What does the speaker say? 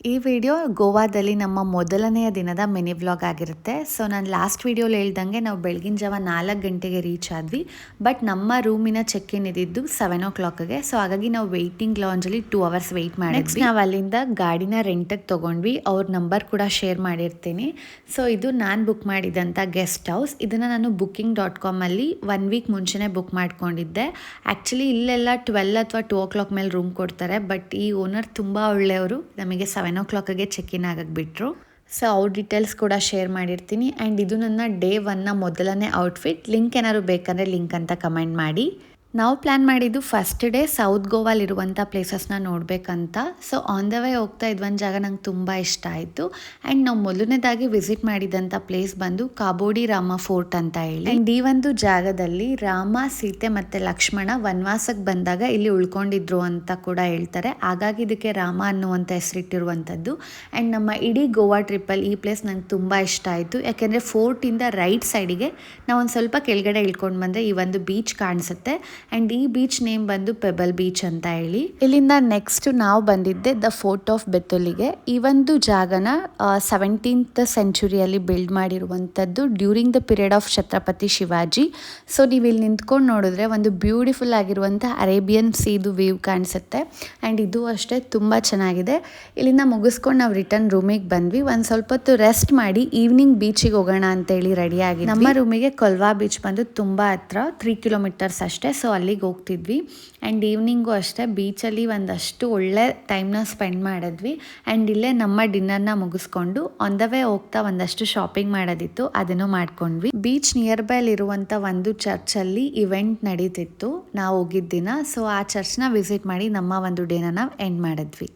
ಈ ವಿಡಿಯೋ ಗೋವಾದಲ್ಲಿ ನಮ್ಮ ಮೊದಲನೆಯ ದಿನದ ಮಿನಿ ವ್ಲಾಗ್ ಆಗಿರುತ್ತೆ. ಸೊ ನಾನು ಲಾಸ್ಟ್ ವಿಡಿಯೋಲಿ ಹೇಳ್ದಂಗೆ ನಾವು ಬೆಳಗಿನ ಜಾವ 4 ಗಂಟೆಗೆ ರೀಚ್ ಆದ್ವಿ. ಬಟ್ ನಮ್ಮ ರೂಮಿನ ಚೆಕ್ ಇನ್ ಇದ್ದಿದ್ದು 7 o'clockಗೆ. ಸೊ ಹಾಗಾಗಿ ನಾವು ವೆಯ್ಟಿಂಗ್ ಲಾಂಜಲ್ಲಿ 2 hours ವೆಯ್ಟ್ ಮಾಡಿದ್ವಿ. ನಾವು ಅಲ್ಲಿಂದ ಗಾಡಿನ ರೆಂಟಿಗೆ ತೊಗೊಂಡ್ವಿ. ಅವ್ರ ನಂಬರ್ ಕೂಡ ಶೇರ್ ಮಾಡಿರ್ತೀನಿ. ಸೊ ಇದು ನಾನು ಬುಕ್ ಮಾಡಿದಂಥ ಗೆಸ್ಟ್ ಹೌಸ್. ಇದನ್ನು ನಾನು booking.com ಅಲ್ಲಿ 1 week ಮುಂಚೆನೇ ಬುಕ್ ಮಾಡ್ಕೊಂಡಿದ್ದೆ. ಆ್ಯಕ್ಚುಲಿ ಇಲ್ಲೆಲ್ಲ 12 ಅಥವಾ 2 o'clock ಮೇಲೆ ರೂಮ್ ಕೊಡ್ತಾರೆ. ಬಟ್ ಈ ಓನರ್ ತುಂಬ ಒಳ್ಳೆಯವರು. ನಮಗೆ 7 o'clockಗೆ ಚೆಕ್ ಇನ್ ಆಗಕ್ಕೆ ಬಿಟ್ಟರು. ಸೊ ಅವ್ರ ಡೀಟೇಲ್ಸ್ ಕೂಡ ಶೇರ್ ಮಾಡಿರ್ತೀನಿ. ಆ್ಯಂಡ್ ಇದು ನನ್ನ ಡೇ 1ನ ಮೊದಲನೇ ಔಟ್ಫಿಟ್. ಲಿಂಕ್ ಏನಾದ್ರು ಬೇಕಂದರೆ ಲಿಂಕ್ ಅಂತ ಕಮೆಂಟ್ ಮಾಡಿ. ನಾವು ಪ್ಲ್ಯಾನ್ ಮಾಡಿದ್ದು ಫಸ್ಟ್ ಡೇ ಸೌತ್ ಗೋವಾಲಿರುವಂಥ ಪ್ಲೇಸಸ್ನ ನೋಡಬೇಕಂತ. ಸೊ ಆನ್ ದ ವೇ ಹೋಗ್ತಾ ಒಂದು ಜಾಗ ನಂಗೆ ತುಂಬ ಇಷ್ಟ ಆಯಿತು. ಆ್ಯಂಡ್ ನಾವು ಮೊದಲನೇದಾಗಿ ವಿಸಿಟ್ ಮಾಡಿದಂಥ ಪ್ಲೇಸ್ ಬಂದು ಕಾಬೋಡಿ ರಾಮ ಫೋರ್ಟ್ ಅಂತ ಹೇಳಿ. ಆ್ಯಂಡ್ ಈ ಒಂದು ಜಾಗದಲ್ಲಿ ರಾಮ, ಸೀತೆ ಮತ್ತು ಲಕ್ಷ್ಮಣ ವನವಾಸಕ್ಕೆ ಬಂದಾಗ ಇಲ್ಲಿ ಉಳ್ಕೊಂಡಿದ್ರು ಅಂತ ಕೂಡ ಹೇಳ್ತಾರೆ. ಹಾಗಾಗಿ ಇದಕ್ಕೆ ರಾಮ ಅನ್ನುವಂಥ ಹೆಸರಿಟ್ಟಿರುವಂಥದ್ದು. ಆ್ಯಂಡ್ ನಮ್ಮ ಇಡೀ ಗೋವಾ ಟ್ರಿಪ್ಪಲ್ಲಿ ಈ ಪ್ಲೇಸ್ ನಂಗೆ ತುಂಬ ಇಷ್ಟ ಆಯಿತು. ಯಾಕೆಂದರೆ ಫೋರ್ಟಿಂದ ರೈಟ್ ಸೈಡಿಗೆ ನಾವು ಒಂದು ಸ್ವಲ್ಪ ಕೆಳಗಡೆ ಇಳ್ಕೊಂಡು ಬಂದರೆ ಈ ಒಂದು ಬೀಚ್ ಕಾಣಿಸುತ್ತೆ. ಆ್ಯಂಡ್ ಈ ಬೀಚ್ ನೇಮ್ ಬಂದು ಪೆಬಲ್ ಬೀಚ್ ಅಂತ ಹೇಳಿ. ಇಲ್ಲಿಂದ ನೆಕ್ಸ್ಟ್ ನಾವು ಬಂದಿದ್ದೆ ದ ಫೋರ್ಟ್ ಆಫ್ ಬೆತುಲಿಗೆ. ಈ ಒಂದು ಜಾಗನ 17th centuryಯಲ್ಲಿ ಬಿಲ್ಡ್ ಮಾಡಿರುವಂಥದ್ದು during the period of Chhatrapati Shivaji. So ನೀವು ಇಲ್ಲಿ ನಿಂತ್ಕೊಂಡು ನೋಡಿದ್ರೆ ಒಂದು ಬ್ಯೂಟಿಫುಲ್ ಆಗಿರುವಂಥ ಅರೇಬಿಯನ್ ಸೀದು ವ್ಯೂ ಕಾಣಿಸುತ್ತೆ. ಆ್ಯಂಡ್ ಇದು ಅಷ್ಟೇ ತುಂಬ ಚೆನ್ನಾಗಿದೆ. ಇಲ್ಲಿಂದ ಮುಗಿಸ್ಕೊಂಡು ನಾವು ರಿಟರ್ನ್ ರೂಮಿಗೆ ಬಂದ್ವಿ. ಒಂದು ಸ್ವಲ್ಪ ಹೊತ್ತು ರೆಸ್ಟ್ ಮಾಡಿ ಈವ್ನಿಂಗ್ ಬೀಚಿಗೆ ಹೋಗೋಣ ಅಂತೇಳಿ ರೆಡಿ ಆಗಿ ನಮ್ಮ ರೂಮಿಗೆ ಕೊಲ್ವಾ ಬೀಚ್ ಬಂದು ತುಂಬ ಹತ್ರ 3 kilometers ಅಷ್ಟೇ. ಸೊ ಅಲ್ಲಿಗೆ ಹೋಗ್ತಿದ್ವಿ. ಆ್ಯಂಡ್ ಈವ್ನಿಂಗು ಅಷ್ಟೇ ಬೀಚಲ್ಲಿ ಒಂದಷ್ಟು ಒಳ್ಳೆ ಟೈಮ್ನ ಸ್ಪೆಂಡ್ ಮಾಡಿದ್ವಿ. ಆ್ಯಂಡ್ ಇಲ್ಲೇ ನಮ್ಮ ಡಿನ್ನರ್ನ ಮುಗಿಸ್ಕೊಂಡು ಆನ್ ದ ವೇ ಹೋಗ್ತಾ ಒಂದಷ್ಟು ಶಾಪಿಂಗ್ ಮಾಡೋದಿತ್ತು, ಅದನ್ನು ಮಾಡ್ಕೊಂಡ್ವಿ. ಬೀಚ್ ನಿಯರ್ ಬೈ ಇರುವಂಥ ಒಂದು ಚರ್ಚಲ್ಲಿ ಇವೆಂಟ್ ನಡೀತಿತ್ತು ನಾವು ಹೋಗಿದ್ದ ದಿನ. ಸೊ ಆ ಚರ್ಚ್ನ ವಿಸಿಟ್ ಮಾಡಿ ನಮ್ಮ ಒಂದು ಡೇನ ನಾವು ಎಂಡ್ ಮಾಡಿದ್ವಿ.